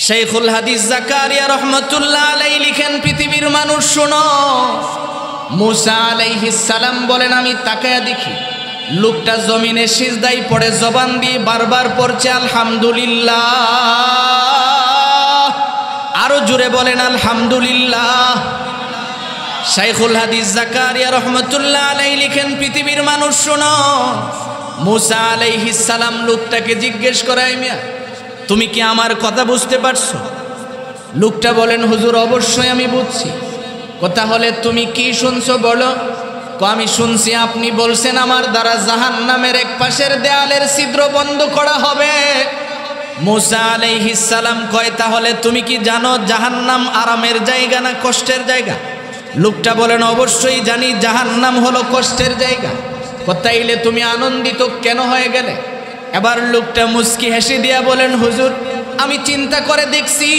শাইখুল হাদিস জাকারিয়া রহমাতুল্লাহ আলাইহি লিখেন, পৃথিবীর মানুষ শোনো, মুসা আলাইহিস সালাম বলেন আমি তাকায়া দেখি লোকটা জমিনে সিজদায় পড়ে জবান দিয়ে বারবার পড়ছে আলহামদুলিল্লাহ। আরো জোরে বলেন আলহামদুলিল্লাহ। শাইখুল হাদিস জাকারিয়া রহমাতুল্লাহ আলাইহি লিখেন, পৃথিবীর মানুষ শোনো, মুসা আলাইহিস সালাম লোকটাকে জিজ্ঞেস করায়, মিয়া তুমি কি আমার কথা বুঝতে পারছো? লোকটা বলেন, হুজুর অবশ্যই আমি বুঝছি। কথা হলে তুমি কি শুনছো বলো? আমি শুনছি আপনি বলছেন আমার দ্বারা জাহান্নামের এক পাশের দেয়ালের ছিদ্র বন্ধ করা হবে। মুসা আলাইহিস সালাম কয়, তাহলে তুমি কি জানো জাহান্নাম আরামের জায়গা না কষ্টের জায়গা? লোকটা বলেন, অবশ্যই জানি জাহান্নাম হলো কষ্টের জায়গা। তাইলে তুমি আনন্দিত কেন হয়ে গেলে? এবার লোকটা মুস্কি হেসে দিয়া বলেন, হুজুর আমি চিন্তা করে দেখছি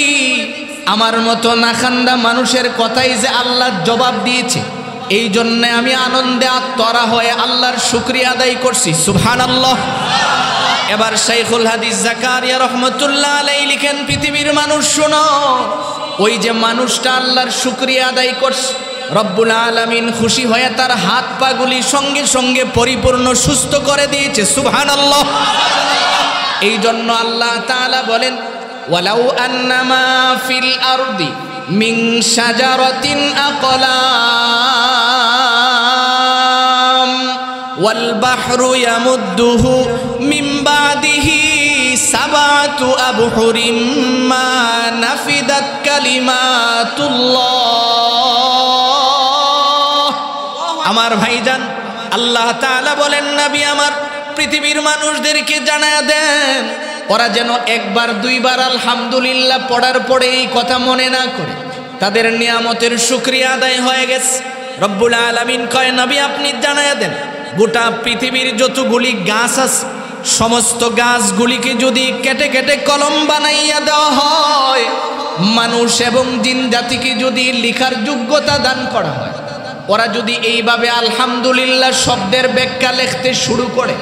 আমার মতো নাখান্দা মানুষের কথাই যে আল্লাহ জবাব দিয়েছে, এই জন্য আমি আনন্দে আত্মরা হয়ে আল্লাহর শুকরিয়া আদায় করছি। সুবহানাল্লাহ। এবার শাইখুল হাদিস জাকারিয়া রহমাতুল্লাহ আলাইহি লিখেন, পৃথিবীর মানুষ শোনো, ওই যে মানুষটা আল্লাহর শুকরিয়া আদায় করছে, রব্বুল আলামিন খুশি হয়ে তার হাত পাগুলি সঙ্গে সঙ্গে পরিপূর্ণ সুস্থ করে দিয়েছে। সুবহানাল্লাহ। এই জন্য আল্লাহ তাআলা বলেন, ওয়ালাউ আন্নামা ফিল আরদি মিন শাজারাতিন আকলাম ওয়াল বাহরু ইয়ামুদ্দুহু মিন বাদিহি সাবাতু আবহুরিম মা নাফিদাত কালিমাতুল্লাহ। আমার ভাইজান, আল্লাহ তাআলা বলেন, নবী আমার পৃথিবীর মানুষদেরকে জানায়া দেন, ওরা যেন একবার দুইবার আলহামদুলিল্লাহ পড়ার পরে এই কথা মনে না করে তাদের নিয়ামতের শুকরিয়া আদায় হয়ে গেছে। রব্বুল আলামিন কয়, নবী আপনি জানায়া দেন, গোটা পৃথিবীর যতগুলি গাছ আছে সমস্ত গাছগুলিকে যদি কেটে কেটে কলম বানাইয়া দেওয়া হয়, মানুষ এবং জিন জাতিকে যদি লিখার যোগ্যতা দান করা হয়, ওরা যদি এইভাবে আলহামদুলিল্লাহ শব্দের ব্যাখ্যা লিখতে শুরু করে,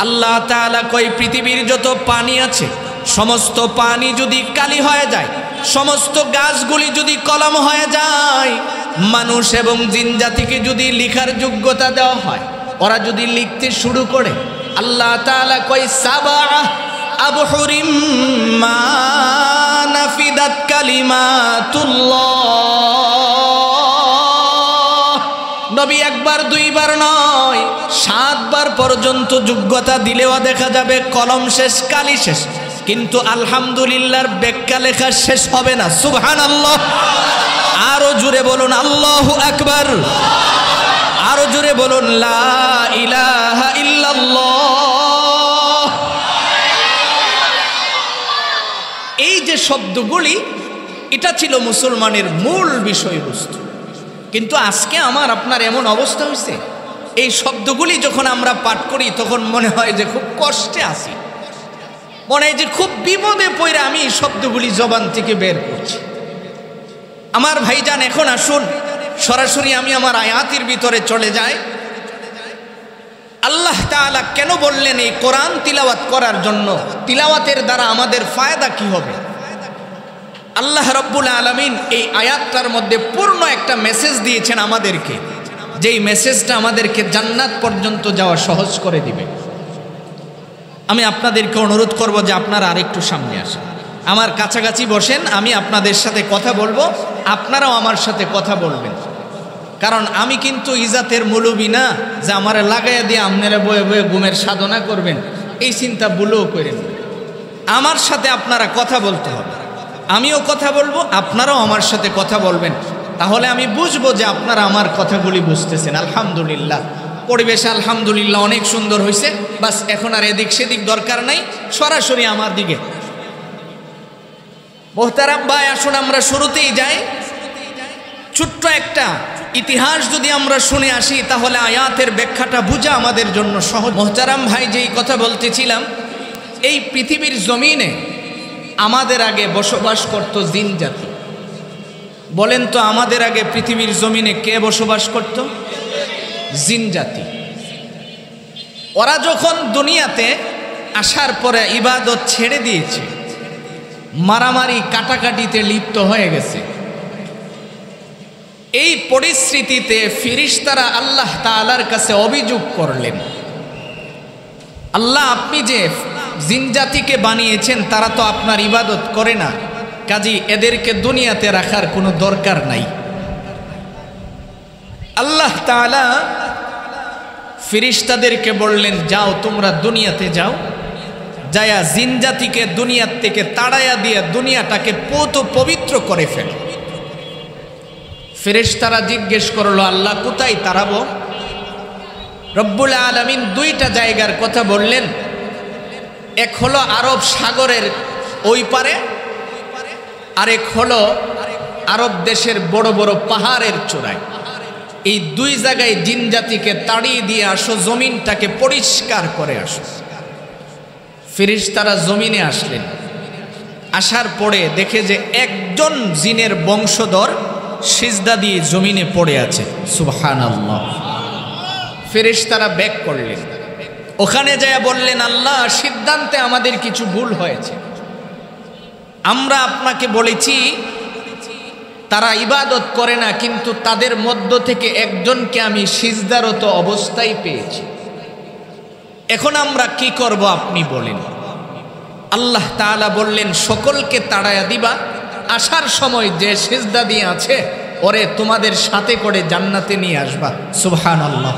আল্লাহ তাআলা কয় পৃথিবীর যত পানি আছে সমস্ত পানি যদি কালি হয়ে যায়, সমস্ত গাছগুলি যদি কলম হয়ে যায়, মানুষ এবং জিন জাতিকে যদি লিখার যোগ্যতা দেওয়া হয়, ওরা যদি লিখতে শুরু করে, আল্লাহ তাআলা কয় সাবা আবহুরিম মা নাফিদাত কালিমাতুল্লাহ। নবী একবার দুইবার নয় 7 বার পর্যন্ত যোগ্যতা দিলেও দেখা যাবে কলম শেষ, কালি শেষ, কিন্তু আলহামদুলিল্লাহর ব্যাখ্যা লেখা শেষ হবে না। সুবহানাল্লাহ। আরো জোরে বলুন আল্লাহু আকবার। আরো জোরে বলুন লা ইলাহা ইল্লাল্লাহ। এই যে শব্দগুলি, এটা ছিল মুসলমানের মূল বিষয়বস্তু। কিন্তু আজকে আমার আপনার এমন অবস্থা হয়েছে, এই শব্দগুলি যখন আমরা পাঠ করি তখন মনে হয় যে খুব কষ্টে আছি, মনে হয় যে খুব বিপদে পড়ে আমি এই শব্দগুলি জবান থেকে বের করছি। আমার ভাইজান, এখন আসুন সরাসরি আমি আমার আয়াতের ভিতরে চলে যাই। আল্লাহ তাআলা কেন বললেন এই কোরআন তিলাওয়াত করার জন্য? তিলাওয়াতের দ্বারা আমাদের ফায়দা কি হবে? আল্লাহ রাব্বুল আলামিন এই আয়াতটার মধ্যে পূর্ণ একটা মেসেজ দিয়েছেন আমাদেরকে, যেই মেসেজটা আমাদেরকে জান্নাত পর্যন্ত যাওয়া সহজ করে দিবে। আমি আপনাদেরকে অনুরোধ করব যে আপনারা আরেকটু সামনে আসেন, আমার কাছাকাছি বসেন, আমি আপনাদের সাথে কথা বলবো, আপনারাও আমার সাথে কথা বলবেন। কারণ আমি কিন্তু ইজাতের মৌলবি না যে আমারে লাগাইয়া দিয়ে আপনারা বয়ে বয়ে ঘুমের সাধনা করবেন, এই চিন্তা ভুলেও করেন। আমার সাথে আপনারা কথা বলতে হবে, আমিও কথা বলবো, আপনারাও আমার সাথে কথা বলবেন, তাহলে আমি বুঝবো যে আপনারা আমার কথাগুলি বুঝতেছেন। আলহামদুলিল্লাহ, পরিবেশ আলহামদুলিল্লাহ অনেক সুন্দর হয়েছে। বাস এখন আর এদিক সেদিক দরকার নাই, সরাসরি আমার দিকে। মোহতারাম ভাই, আসুন আমরা শুরুতেই যাই। ছোট্ট একটা ইতিহাস যদি আমরা শুনে আসি তাহলে আয়াতের ব্যাখ্যাটা বোঝা আমাদের জন্য সহজ। মোহতারাম ভাই, যেই কথা বলতেছিলাম, এই পৃথিবীর জমিনে আমাদের আগে বসবাস করত জিন জাতি। বলেন তো, আমাদের আগে পৃথিবীর জমিনে কে বসবাস করত? জিন জাতি। ওরা যখন দুনিয়াতে আসার পরে ইবাদত ছেড়ে দিয়েছে, মারামারি কাটাকাটিতে লিপ্ত হয়ে গেছে। এই পরিস্থিতিতে ফেরেশতারা আল্লাহ তাআলার কাছে অভিযোগ করলেন, আল্লাহ আপনি যে জিনজাতিকে বানিয়েছেন তারা তো আপনার ইবাদত করে না, কাজী এদেরকে দুনিয়াতে রাখার কোনো দরকার নাই। আল্লাহ তাআলা ফেরেশতাদেরকে বললেন, যাও তোমরা দুনিয়াতে যাও, যায়া জিনজাতিকে দুনিয়ার থেকে তাড়াইয়া দিয়ে দুনিয়াটাকে পবিত্র করে ফেল। ফেরেশতারা জিজ্ঞেস করলো, আল্লাহ কোথায় তাড়াবো? রব্বুল আলামিন দুইটা জায়গার কথা বললেন, এক হলো আরব সাগরের ওই পারে, আরেক হলো আরব দেশের বড় বড় পাহাড়ের চূড়ায়। এই দুই জায়গায় জিন জাতিকে তাড়িয়ে দিয়ে আসো, জমিনটাকে পরিষ্কার করে আসো। ফেরেশতারা জমিনে আসলেন, আসার পরে দেখে যে একজন জিনের বংশধর সিজদা দিয়ে জমিনে পড়ে আছে। সুবহানাল্লাহ। ফেরেশতারা ব্যাক করলেন, ওখানে যায় বললেন, আল্লাহ সিদ্ধান্তে আমাদের কিছু ভুল হয়েছে, আমরা আপনাকে বলেছি তারা ইবাদত করে না, কিন্তু তাদের মধ্য থেকে একজনকে আমি সিজদারত অবস্থায় পেয়েছি, এখন আমরা কি করব আপনি বলেন। আল্লাহ তাআলা বললেন, সকলকে তাড়ায়া দিবা, আসার সময় যে সিজদা দিয়ে আছে ওরে তোমাদের সাথে করে জান্নাতে নিয়ে আসবা। সুবহানাল্লাহ।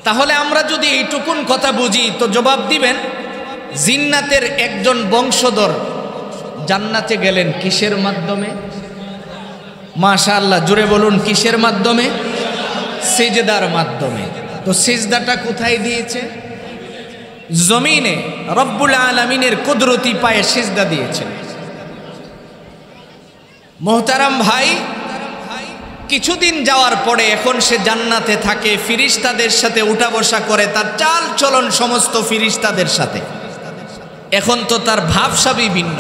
তাহলে আমরা যদি এইটুকুন কথা বুঝি তো জবাব দিবেন, জিন্নাতের একজন বংশধর জান্নাতে গেলেন কিসের মাধ্যমে? মাশাআল্লাহ, জোরে বলুন কিসের মাধ্যমে? সিজদার মাধ্যমে। তো সিজদাটা কোথায় দিয়েছে? জমিনে। রব্বুল আলামিনের কুদরতি পায়ে সিজদা দিয়েছেন। মোহতারাম ভাই, কিছুদিন যাওয়ার পরে এখন সে জান্নাতে থাকে, ফেরেশতাদের সাথে উঠা বসা করে, তার চাল চলন সমস্ত ফেরেশতাদের সাথে। এখন তো তার ভাবসাবই ভিন্ন,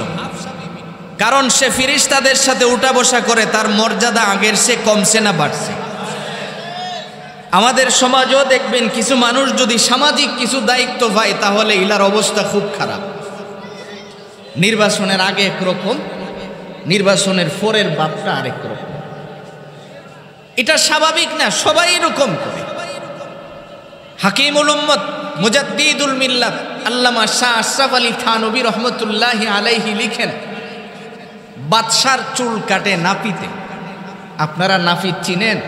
কারণ সে ফেরেশতাদের সাথে উঠা বসা করে, তার মর্যাদা আগের সে কমছে না বাড়ছে? আমাদের সমাজও দেখবেন কিছু মানুষ যদি সামাজিক কিছু দায়িত্ব পায় তাহলে ইলার অবস্থা খুব খারাপ। নির্বাচনের আগে একরকম, নির্বাচনের পরের বাপটা আরেক রকম। এটা স্বাভাবিক না, সবাই এরকম করে। হাকিমুল উম্মত মুজাদ্দিদুল মিল্লাত আল্লামা শাহ আশরাফ আলী থানভী রহমতুল্লাহি আলাইহি লিখেন, বাদশার চুল কাটে নাপিতে। আপনারা নাপিত চিনেন?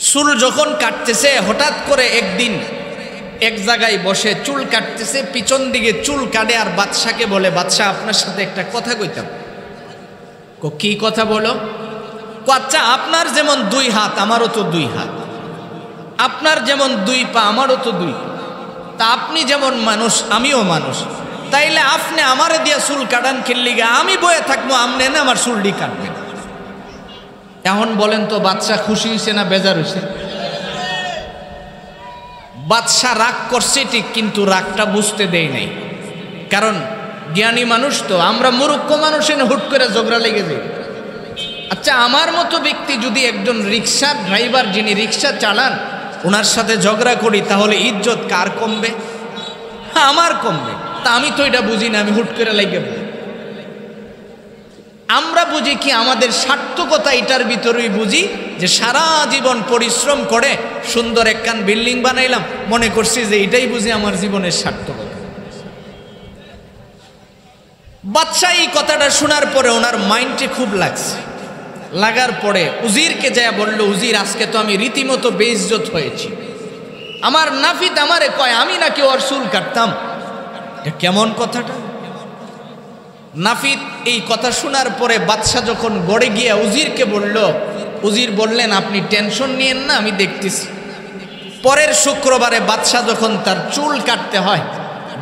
চুল যখন কাটতেছে, হঠাৎ করে একদিন এক জায়গায় বসে চুল কাটতেছে, পিছন দিকে চুল কাটে আর বাদশাকে বলে, বাদশা আপনার সাথে একটা কথা কইতাম। কি কথা বলো? আচ্ছা, আপনার যেমন দুই হাত আমারও তো দুই হাত, আপনার যেমন দুই পা আমারও তো দুই পা, তা আপনি যেমন মানুষ আমিও মানুষ, তাইলে আপনি আমারে দিয়া চুল কাটান খেললিগা, আমি বয়ে থাকবো, আমনে না আমার চুলটি কাটবেন। এখন বলেন তো বাদশা খুশি হয়েছে না বেজার হয়েছে? বাদশা রাগ করছে ঠিক, কিন্তু রাগটা বুঝতে দেয় নাই, কারণ জ্ঞানী মানুষ তো। আমরা মূর্খ মানুষ এনে হুট করে ঝগড়া লেগে যাই। আচ্ছা, আমার মতো ব্যক্তি যদি একজন রিক্সার ড্রাইভার যিনি রিক্সা চালান ওনার সাথে ঝগড়া করি, তাহলে ইজ্জত কার কমবে? হ্যাঁ, আমার কমবে। তা আমি তো এটা বুঝি না, আমি হুট করে লেগে পড়ি। আমরা বুঝি কি, আমাদের সার্থকতা এটার ভিতরেই বুঝি যে সারা জীবন পরিশ্রম করে সুন্দর একখান বিল্ডিং বানাইলাম, মনে করছি যে এটাই বুঝি আমার জীবনের সার্থকতা। বাদশা এই কথাটা শোনার পরে ওনার মাইন্ডে খুব লাগছে। লাগার পরে উজিরকে যায় বলল, উজির আজকে তো আমি রীতিমতো বেইজ্জত হয়েছি। আমার নাফিত আমারে কয় আমি নাকি ওর চুল কাটতাম। কেমন কথাটা? নাফিত এই কথা শোনার পরে বাদশা যখন গড়ে গিয়ে উজিরকে বলল, উজির বললেন, আপনি টেনশন নিয়েন না, আমি দেখতেছি। পরের শুক্রবারে বাদশা যখন তার চুল কাটতে হয়,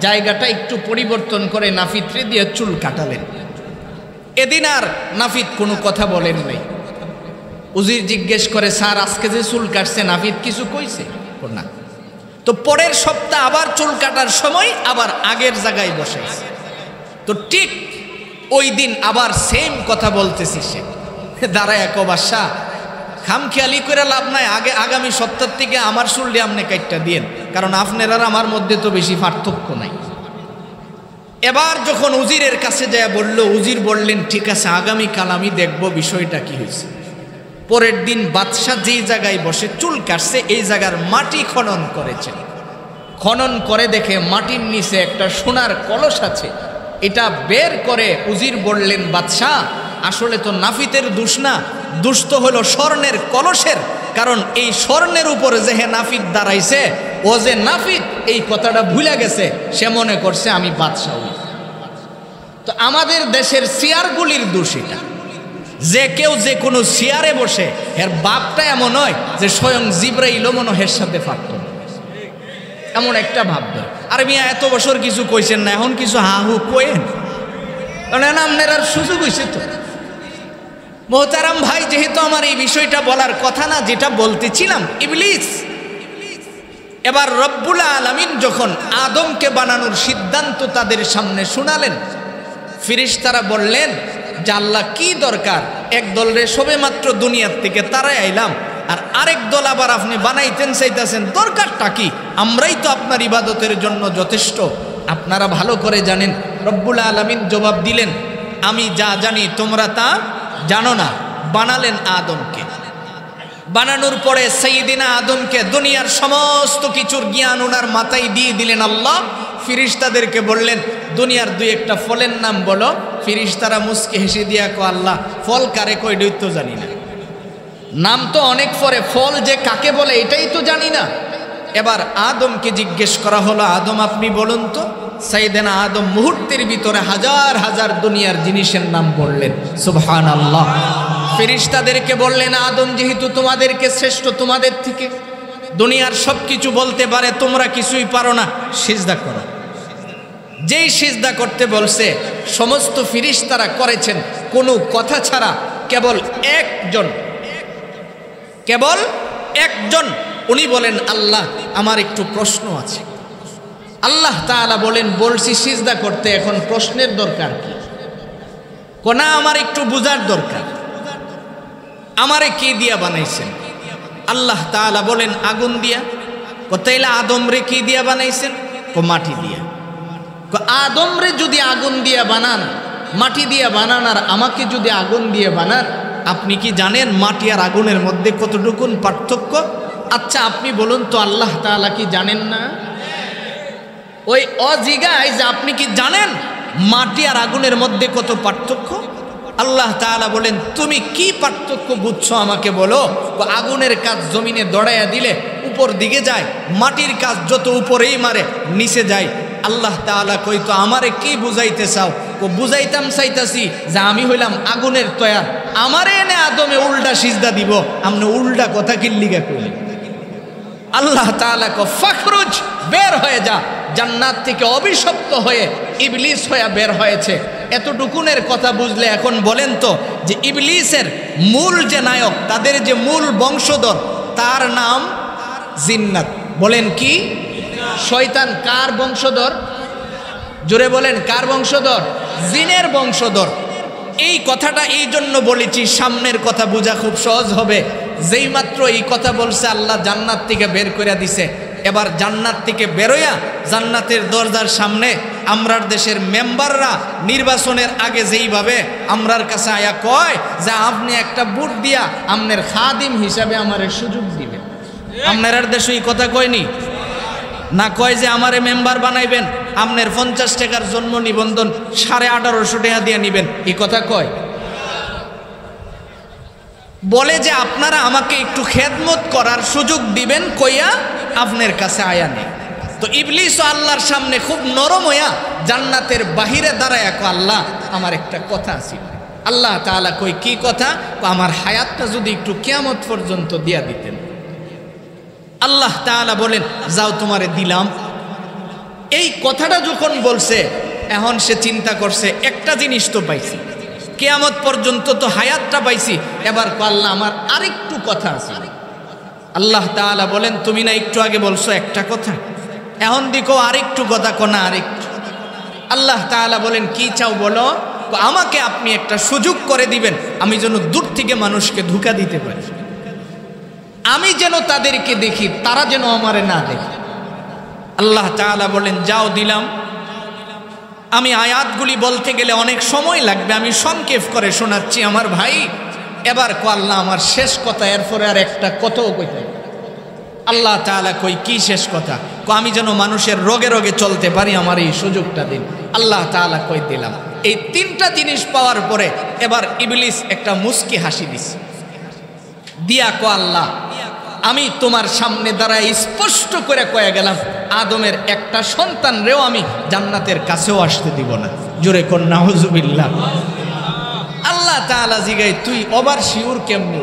জায়গাটা একটু পরিবর্তন করে নাফিতরে দিয়ে চুল কাটালেন। এদিন আর নাফিত কোনো কথা বলেন নাই। উজির জিজ্ঞেস করে, স্যার আজকে যে চুল কাটছে নাফিত কিছু কইছে না? তো পরের সপ্তাহ আবার চুল কাটার সময় আবার আগের জায়গায় বসাইছে। তো ঠিক ওই দিন আবার সেম কথা বলতেছি। সে দাঁড়ায় এক বাদশা, খামখেয়ালি করে লাভ নাই, আগামী সপ্তাহ থেকে আমার চুলটি আপনি কাটটা দিয়েন, কারণ আপনার আর আমার মধ্যে তো বেশি পার্থক্য নাই। এবার যখন উজিরের কাছে যায় বলল, উজির বললেন ঠিক আছে আগামীকাল আমি দেখব বিষয়টা কি হয়েছে। পরের দিন বাদশাহ যেই জায়গায় বসে চুল কাটছে এই জায়গার মাটি খনন করেছেন। খনন করে দেখে মাটির নিচে একটা সোনার কলস আছে। এটা বের করে উজির বললেন, বাদশাহ আসলে তো নাফিতের দোষ না, দোষ তো হলো স্বর্ণের কলসের। কারণ এই স্বর্ণের উপরে যে নাফিত দাঁড়াইছে, ও যে নাফিত এই কথাটা ভুলে গেছে, সে মনে করছে আমি বাদশাহ। তো আমাদের দেশের চেয়ারগুলির দোষ এটা, যে কেউ যে কোনো চেয়ারে বসে এর বাপটা এমন হয় যে স্বয়ং জিবরাইলও মনে হয় এর সাথে পারত, এমন একটা ভাববে। আর মিয়া এত বছর কিছু কইছেন না, এখন কিছু হাহু কইেন, কারণ আপনার আর সুযোগ হয়েছে তো। মোহতারাম ভাই, যেহেতু আমার এই বিষয়টা বলার কথা না, যেটা বলতেছিলাম ইবলিস। এবার রব্বুল আলামিন যখন আদমকে বানানোর সিদ্ধান্ত তাদের সামনে শোনালেন, ফেরেশতারা বললেন যে আল্লাহ কি দরকার, এক দল রে সবে মাত্র দুনিয়ার থেকে তারাই আইলাম, আর আরেক দল আবার আপনি বানাইতেন চাইতেছেন, দরকারটা কি? আমরাই তো আপনার ইবাদতের জন্য যথেষ্ট, আপনারা ভালো করে জানেন। রব্বুল আলামিন জবাব দিলেন, আমি যা জানি তোমরা তা জানো না। বানালেন আদমকে। বানানোর পরে সাইয়্যিদিনা আদমকে দুনিয়ার সমস্ত কিছুর জ্ঞান ওনার মাথায় দিয়ে দিলেন আল্লাহ। ফেরেশতাদেরকে বললেন, দুনিয়ার দুই একটা ফলের নাম বলো। ফেরেশতারা মুস্কি হেসে দিয়া কো, আল্লাহ ফল কারে কয় এটাই তো জানি না, নাম তো অনেক পরে, ফল যে কাকে বলে এটাই তো জানি না। এবার আদমকে জিজ্ঞেস করা হলো, আদম আপনি বলুন তো। সাইয়েদনা আদম মুহূর্তের ভিতরে হাজার হাজার দুনিয়ার জিনিসের নাম বললেন। সুবহানাল্লাহ। ফেরেশতাদেরকে বললেন, আদম যেহেতু তোমাদেরকে শ্রেষ্ঠ, তোমাদের থেকে দুনিয়ার সব কিছু বলতে পারে, তোমরা কিছুই পারো না, সিজদা করো। যেই সিজদা করতে বলছে সমস্ত ফেরেশতারা করেছেন কোনো কথা ছাড়া। কেবল একজন উনি বলেন, আল্লাহ আমার একটু প্রশ্ন আছে। আল্লাহ তাআলা বলেন, বলছি সিজদা করতে, এখন প্রশ্নের দরকার কি? কোনা আমার একটু বুঝার দরকার, আমারে কি দিয়া বানাইছেন? আল্লাহ তাআলা বলেন, আগুন দিয়া। তাইলে আদম রে কি দিয়া বানাইছেন? মাটি দিয়া। আদম রে যদি আগুন দিয়া বানান, মাটি দিয়া বানান, আর আমাকে যদি আগুন দিয়ে বানান, আপনি কি জানেন মাটি আর আগুনের মধ্যে কতটুকুন পার্থক্য? আচ্ছা আপনি বলুন তো, আল্লাহ তাআলা কি জানেন না? ওই অজিগায় যে আপনি কি জানেন মাটি আর আগুনের মধ্যে কত পার্থক্য? আল্লাহ তাআলা বলেন, তুমি কি পার্থক্য বুঝছো আমাকে বলো। আগুনের কাজ জমিনে দড়াইয়া দিলে উপর দিকে যায়, মাটির কাজ যত উপরেই মারে নিচে যায়। আল্লাহ তাআলা কই, তো আমারে কি বুঝাইতে চাও? বুঝাইতাম চাইতাছি যে আমি হইলাম আগুনের তৈয়ার, আমারে এনে আদমে উল্টা সিজদা দিব, আপনি উল্টা কথা কিল্লিগা কইলেন। আল্লাহ তাআলা কো, ফাখরুজ, বের হয়ে যা। জান্নাত থেকে অভিশপ্ত হয়ে ইবলিস হয়ে বের হয়েছে। এতটুকুনের কথা বুঝলে এখন বলেন তো, যে ইবলিসের মূল যে নায়ক, তাদের যে মূল বংশধর, তার নাম জিন্নাত। বলেন কি? শয়তান কার বংশধর? জোরে বলেন, কার বংশধর? জিনের বংশধর। এই কথাটা এই জন্য বলেছি, সামনের কথা বোঝা খুব সহজ হবে। যেই মাত্র এই কথা বলছে, আল্লাহ জান্নাত থেকে বের করে দিছে। এবার জান্নাত থেকে বেরোয়া জান্নাতের দরজার সামনে আমরার দেশের মেম্বাররা নির্বাচনের আগে যেইভাবে আমরার কাছে আয়া কয় যে আপনি একটা ভোট দিয়া আপনার খাদিম হিসাবে আমারে সুযোগ দিবেন। আপনার দেশে এই কথা কয়নি না? কয় যে আমারে মেম্বার বানাইবেন, আপনার 50 টাকার জন্ম নিবন্ধন 1850 টাকা দিয়ে নিবেন, এই কথা কয়? বলে যে আপনারা আমাকে একটু খেদমত করার সুযোগ দিবেন কইয়া আপনার কাছে আয়া নেই। তো ইবলিস আল্লাহর সামনে খুব নরম হইয়া জান্নাতের বাহিরে দাঁড়ায়, আল্লাহ আমার একটা কথা আছে। আল্লাহ তাআলা কই, কি কথা? আমার হায়াতটা যদি একটু কিয়ামত পর্যন্ত দিয়া দিতেন। আল্লাহ তাআলা বলেন, যাও তোমারে দিলাম। এই কথাটা যখন বলছে, এখন সে চিন্তা করছে একটা জিনিস তো পাইছি, কিয়ামত পর্যন্ত তো হায়াতটা পাইছি, এবার আল্লাহ আমার আরেকটু কথা আছে। আল্লাহ তাআলা বলেন, তুমি না একটু আগে বলছো একটা কথা, এখন দেখো আরেকটু কথা কোনা আরেকটু। আল্লাহ তাআলা বলেন, কি চাও বলো? আমাকে আপনি একটা সুযোগ করে দিবেন, আমি যেন দূর থেকে মানুষকে ধোঁকা দিতে পারি, আমি যেন তাদেরকে দেখি, তারা যেন আমারে না দেখে। আল্লাহ তাআলা বলেন, যাও দিলাম। আমি আয়াতগুলি বলতে গেলে অনেক সময় লাগবে, আমি সংক্ষেপ করে শোনাচ্ছি আমার ভাই। এবার কো আল্লাহ আমার শেষ কথা, এরপরে আর একটা কথাও কইতে। আল্লাহ তাআলা কই কি শেষ কথা? কো আমি যেন মানুষের রোগে রোগে চলতে পারি, আমার এই সুযোগটা দিন। আল্লাহ তাআলা কই দিলাম। এই তিনটা জিনিস পাওয়ার পরে এবার ইবলিস একটা মুস্কি হাসি দিছে, দিয়া কো আল্লাহ আমি তোমার সামনে দাঁড়ায় স্পষ্ট করে কয়ে গেলাম, আদমের একটা সন্তান রেও আমি জান্নাতের কাছেও আসতে দিব না। জোরে কোন নাউজুবিল্লাহ। আল্লাহ তাআলা জিগাই তুই ওভার শিওর কেমনে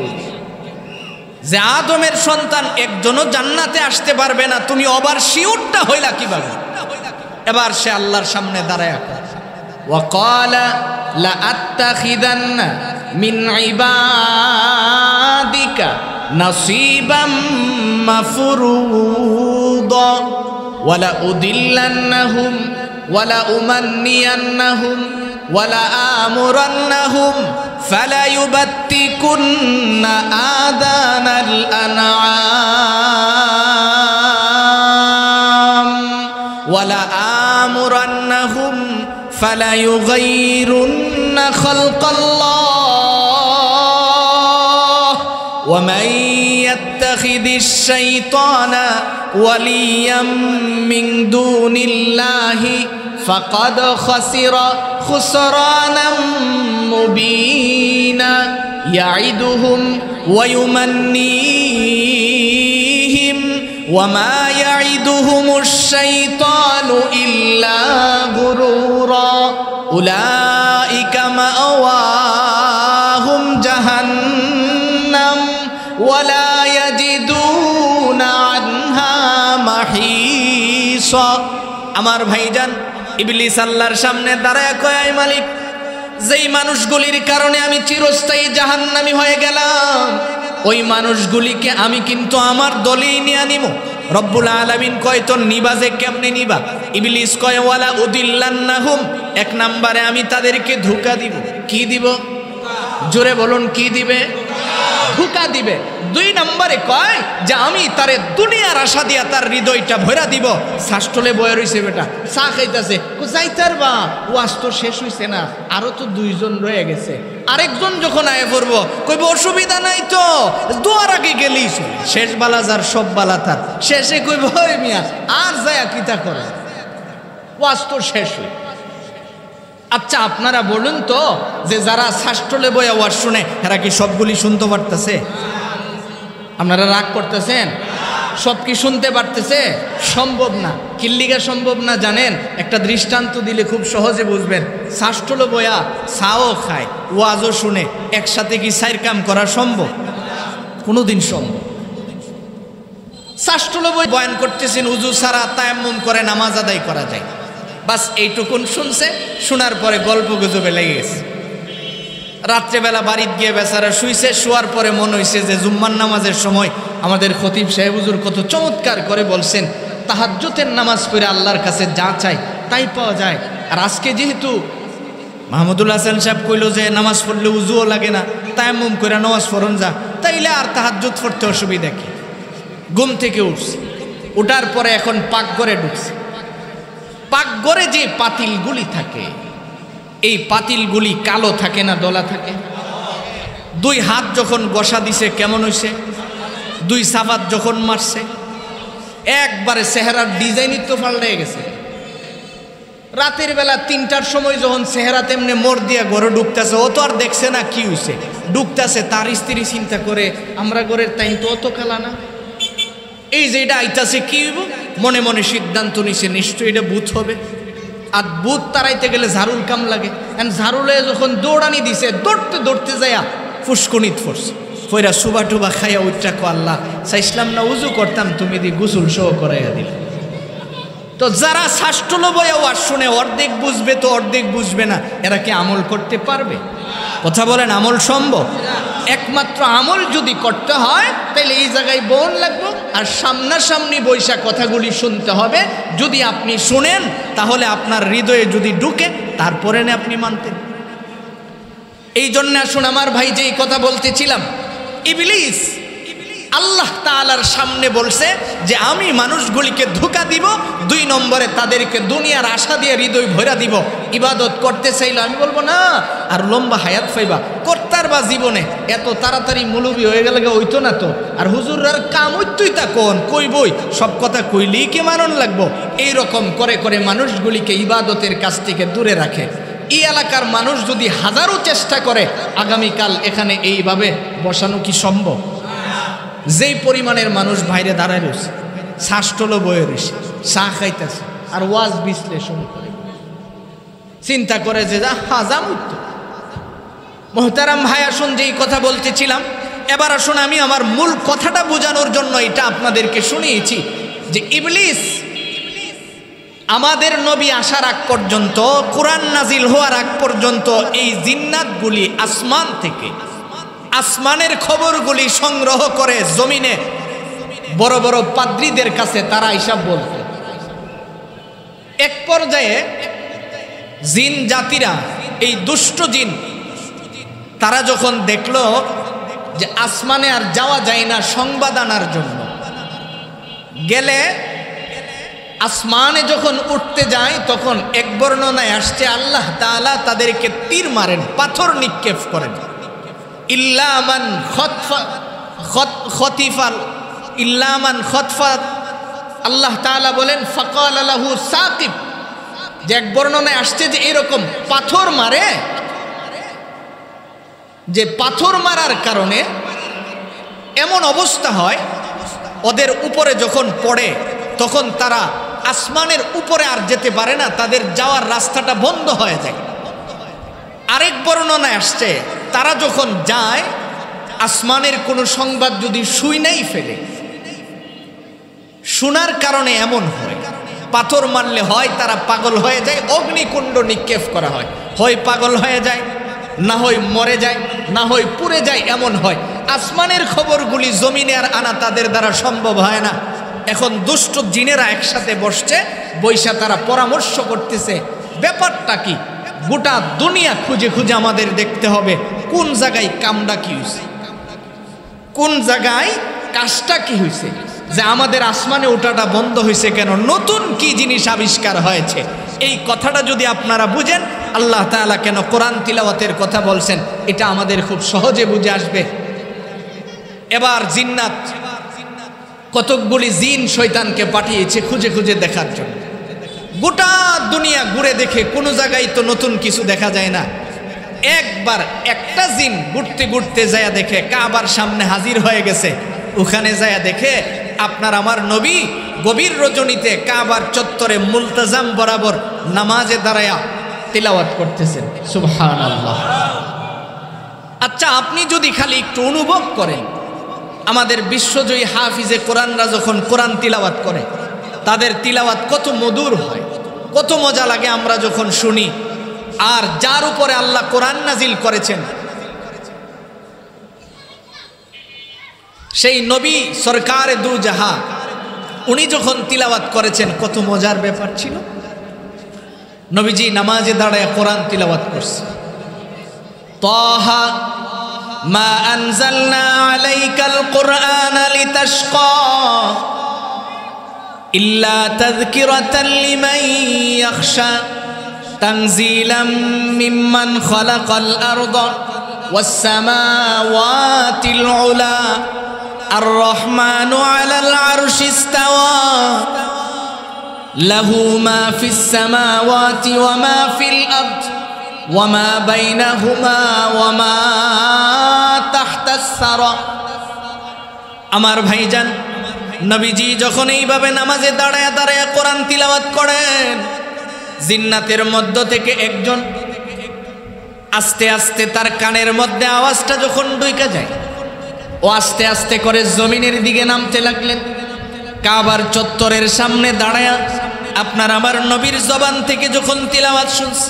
যে আদমের সন্তান একজনও জান্নাতে আসতে পারবে না, তুমি ওভার শিওরটা হইলা কিভাবে? এবার সে আল্লাহর সামনে দাঁড়ায় ওয়াকালা লা আত্তাখিদান্না মিন ইবাদিকা নাসিবাম মাফরুদা ওয়ালা উদিল্লান্নাহুম ওয়ালা উমান্নিয়ান্নাহুম ওয়ালা আমুরান্নাহুম ফালায়ুবাত্তিকুন্না আযানাল আনআম ওয়ালা আমুরান্নাহুম ফালায়ুগাইরুন্না খালকাল্লাহ ওয়ামান ইয়াত্তাখিদিশ শাইতানা ওয়ালিয়াম মিন দুনিল্লাহি ফাকাদ খাসিরা খুসরানাম মুবিনা ইয়াইদুহুম ওয়া ইউমান্নিহিম ওয়ামা ইয়াইদুহুমুশ শাইতানু ইল্লা গুরুরা উলাইকা মাওয়াহুম জাহান্নাম ওয়ালা ইয়াজিদুনা আনহা মাহিসা। আমার ভাইজান ইবলিস আল্লাহর সামনে দাঁড়ায় কয়, আয় মালিক, যেই মানুষগুলির কারণে আমি চিরস্থায়ী জাহান্নামী হয়ে গেলাম, ওই মানুষগুলিকে আমি কিন্তু আমার দলেই নিয়ে নিব। রব্বুল আলামিন কয় তোর নিবা যে কেমনে নিবা? ইবলিস কয় ওয়ালা উদিল্লান্নাহুম, এক নম্বরে আমি তাদেরকে ধোঁকা দিব। কি দিব? জোরে বলুন, কি দিবে? ধোঁকা দিবে। দুই নম্বরে কয় যে আমি তারে দুনিয়ার আশা দিয়া তার হৃদয়টা ভরা দিব। শাস্টলে বয়ে রইছে বেটা, চা খাইতেছে, যাইতার বা ওয়াজ তো শেষ হইছে না, আরো তো দুইজন রয়ে গেছে। আরেকজন যখন আয়ে পড়বো কইব অসুবিধা নাই তো, দুয়ার আগে গেলেই শেষ বালা যার সব বালা তার। শেষে কইব ওই মিয়া আর যায়া কিতা করে, ওয়াজ তো শেষ হই। আচ্ছা আপনারা বলুন তো যে যারা শাস্টলে বয়ে ওয়াজ শুনে এরা কি সবগুলি শুনতে পারতেছে? আপনারা রাগ করতেছেন? সব কি শুনতে পারতেছে? সম্ভব না। কিল্লিগা সম্ভব না জানেন? একটা দৃষ্টান্ত দিলে খুব সহজে বুঝবেন। শাস্টলে বয়া চাও খায়, ওয়াজও শুনে, একসাথে কি সাইর কাম করা সম্ভব? কোনোদিন সম্ভব? শাস্টলে বই বয়ান করতেছেন, উজু ছাড়া তায়াম্মুম করে নামাজ আদায় করা যায়, বাস এইটুকুন শুনছে। শোনার পরে গল্প গুজবে লেগে গেছে। রাত্রেবেলা বাড়িতে গিয়ে বেচারা শুইছে, শোয়ার পরে মনে হয়েছে যে জুম্মার নামাজের সময় আমাদের খতিব সাহেব হুজুর কত চমৎকার করে বলছেন তাহাজ্জুদের নামাজ পড়ে আল্লাহর কাছে যা চাই তাই পাওয়া যায়। আর আজকে যেহেতু মাহমুদুল হাসান সাহেব কইল যে নামাজ পড়লে উজুও লাগে না, তায়াম্মুম করে নামাজ পড়ন যা, তাইলে আর তাহাজ্জুদ পড়তে অসুবিধা কি? ঘুম থেকে উঠছে, উঠার পরে এখন পাকঘরে ঢুকছে। পাকঘরে যে পাতিলগুলি থাকে, এই পাতিলগুলি কালো থাকে না দলা থাকে? দুই হাত যখন বসা দিছে কেমন হইছে? দুই সাবাত যখন মারছে একবারে চেহারার ডিজাইনই তো পাল্টে গেছে। রাতের বেলা 3টার সময় যখন চেহারা তেমনি মোড় দিয়া ঘরে ঢুকতেছে, ও তো আর দেখছে না কি হইছে, ঢুকতেছে। তার স্ত্রী চিন্তা করে আমরা ঘরের তাই তো অত কালা না, এই যে এটা আইতাছে কি হইব, মনে মনে সিদ্ধান্ত নিছে নিশ্চয়ই এটা ভূত হবে। আর ভূত তাড়াইতে গেলে ঝাড়ুর কাম লাগে। ঝাড়ুলে যখন দৌড়ানি দিছে, দৌড়তে দৌড়তে যাইয়া ফুসকুনিত ফোরছে, ফইরা সুবা টুবা খাইয়া উঠটা কো আল্লাহ চাইছিলাম না উজু করতাম, তুমি দি গোসল সহ করাইয়া দিল। তো যারা শাস্টলো বয়া ওয়াজ শুনে অর্ধেক বুঝবে তো অর্ধেক বুঝবে না, এরা কি আমল করতে পারবে? কথা বলেন, আমল সম্ভব? একমাত্র আমল যদি করতে হয় তাহলে এই জায়গায় বোন লাগবে আর সামনাসামনি বৈশা কথাগুলি শুনতে হবে। যদি আপনি শুনেন তাহলে আপনার হৃদয়ে যদি ঢুকে তারপরে না আপনি মানতেন। এই জন্য আসুন আমার ভাই যেই কথা বলতেছিলাম, ইবলিস আল্লাহ তাআলার সামনে বলছে যে আমি মানুষগুলিকে ধোঁকা দিব, 2 নম্বরে তাদেরকে দুনিয়ার আশা দিয়ে হৃদয় ভরা দিব। ইবাদত করতে চাইলে আমি বলবো না আর লম্বা হায়াত পাইবা, করতার বা জীবনে এত তাড়াতাড়ি মুলুবি হয়ে গেলে হইতো না তো, আর হুজুররার কাম হইতই তা কোন কই বই সব কথা কইলেই কি মানন লাগবো। এইরকম করে করে মানুষগুলিকে ইবাদতের কাছ থেকে দূরে রাখে। এই এলাকার মানুষ যদি হাজারো চেষ্টা করে আগামীকাল এখানে এইভাবে বসানো কি সম্ভব? যেই পরিমাণের মানুষ বাইরে দাঁড়ায় রয়েছে, শ্বাসটলো বয়ে রয়েছে, চা খাইতেছে আর ওয়াজ বিশ্লেষণ করে, চিন্তা করে যে হাজাম উত্তর। মোহতারাম ভাই, আসুন যেই কথা বলতেছিলাম, এবার আসুন আমি আমার মূল কথাটা বোঝানোর জন্য এটা আপনাদেরকে শুনিয়েছি যে ইবলিস আমাদের নবী আসার আগ পর্যন্ত, কোরআন নাজিল হওয়ার আগ পর্যন্ত এই জিন্নাতগুলি আসমান থেকে, আসমানের খবরগুলি সংগ্রহ করে জমিনে বড় বড় পাদ্রীদের কাছে তারা হিসাব বলতে। এক পর্যায়ে জিন জাতিরা, এই দুষ্ট জিন, তারা যখন দেখলো যে আসমানে আর যাওয়া যায় না সংবাদ আনার জন্য, গেলে আসমানে যখন উঠতে যায় তখন এক বর্ণনায় আসছে আল্লাহ তাআলা তাদেরকে তীর মারেন, পাথর নিক্ষেপ করেন। ইল্লামান খতফা, আল্লাহ তাআলা বলেন ফাকাল লাহু সাকিব, যে এক বর্ণনায় আসছে যে এরকম পাথর মারে, যে পাথর মারার কারণে এমন অবস্থা হয় ওদের উপরে যখন পড়ে তখন তারা আসমানের উপরে আর যেতে পারে না, তাদের যাওয়ার রাস্তাটা বন্ধ হয়ে যায়। আরেক বর্ণনায় আসছে তারা যখন যায় আসমানের কোনো সংবাদ যদি শুনেই ফেলে, শোনার কারণে এমন হয়, পাথর মারলে হয় তারা পাগল হয়ে যায়, অগ্নিকুণ্ড নিক্ষেপ করা হয়, হয় পাগল হয়ে যায়, না হয় মরে যায়, না হয় পুড়ে যায়, এমন হয়। আসমানের খবরগুলি জমিনে আর আনা তাদের দ্বারা সম্ভব হয় না। এখন দুষ্ট জিনেরা একসাথে বসছে, বৈশা তারা পরামর্শ করতেছে ব্যাপারটা কি, গোটা দুনিয়া খুঁজে খুঁজে আমাদের দেখতে হবে কোন জায়গায় কামটা কি হয়েছে, কোন জায়গায় কাজটা কি হয়েছে, যে আমাদের আসমানে ওঠাটা বন্ধ হয়েছে কেন, নতুন কি জিনিস আবিষ্কার হয়েছে। এই কথাটা যদি আপনারা বুঝেন আল্লাহ তাআলা কেন কোরআন তিলাওয়াতের কথা বলছেন, এটা আমাদের খুব সহজে বুঝে আসবে। এবার জিন্নাত কতকগুলি জিন শয়তানকে পাঠিয়েছে খুঁজে খুঁজে দেখার জন্য। গোটা দুনিয়া ঘুরে দেখে কোনো জায়গায় তো নতুন কিছু দেখা যায় না। একবার একটা জিন ঘুরতে ঘুরতে যায় দেখে কাবার সামনে হাজির হয়ে গেছে। ওখানে যায় দেখে আপনার আমার নবী গভীর রজনীতে কাবার চত্বরে মুলতাজাম বরাবর নামাজে দাঁড়ায়া তিলাওয়াত করতেছেন, সুবহানাল্লাহ। আচ্ছা, আপনি যদি খালি একটু অনুভব করেন আমাদের বিশ্বজয়ী হাফিজে কোরআনরা যখন কোরআন তিলাওয়াত করে তাদের তিলাওয়াত কত মধুর হয়, কত মজা লাগে আমরা যখন শুনি। আর যার উপরে আল্লাহ কোরআন নাজিল করেছেন সেই নবী সরকারে দু জাহা, উনি যখন তিলাওয়াত করেছেন কত মজার ব্যাপার ছিল। নবীজি নামাজে দাঁড়ায় কোরআন তিলাওয়াত করছে, তাহা মা আনজালনা আলাইকাল কুরআন লিতাশকা ইল্লা তাযকিরাতাল লিমান ইয়াখশা তানজিলাম মিম্মান খালাকাল আরদা ওয়াস সামাওয়াতিল উলা আর রহমানু আলাল আরশি ইস্তাওয়া লাহু মা ফিস সামাওয়াতি ওয়া মা ফিল আরদ ওয়া মা বাইনাহুমা ওয়া মা তাহতাস সারা। আমার ভাইজান, নবীজি যখন এইভাবে নামাজে দাঁড়ায় দাঁড়ায় কোরআন তিলাওয়াত করেন, জিন্নাতের মধ্য থেকে একজন আস্তে আস্তে তার কানের মধ্যে আওয়াজটা যখন ঢুকে যায়, ও আস্তে আস্তে করে জমিনের দিকে নামতে লাগলেন। কাবার চত্বরের সামনে দাঁড়ায় আপনার আমার নবীর জবান থেকে যখন তিলাওয়াত শুনছে,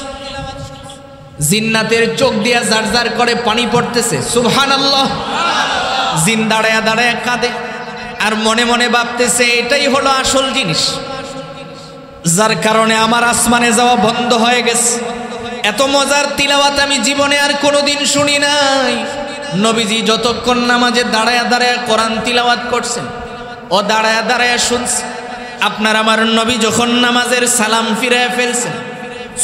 জিন্নাতের চোখ দিয়া জার জার করে পানি পড়তেছে, সুবহানাল্লাহ। জিন দাঁড়ায় দাঁড়ায় কাঁদে আর মনে মনে ভাবতেছে এটাই হলো আসল জিনিস, যার কারণে আমার আসমানে যাওয়া বন্ধ হয়ে গেছে। এত মজার তিলাওয়াত আমি জীবনে আর কোনোদিন শুনি নাই। নবীজি যতক্ষণ নামাজে দাঁড়ায়া দাঁড়ায়া কোরআন তিলাওয়াত করছেন, ও দাঁড়ায়া দাঁড়ায়া শুনছে। আপনার আমার নবী যখন নামাজের সালাম ফিরায় ফেলছেন,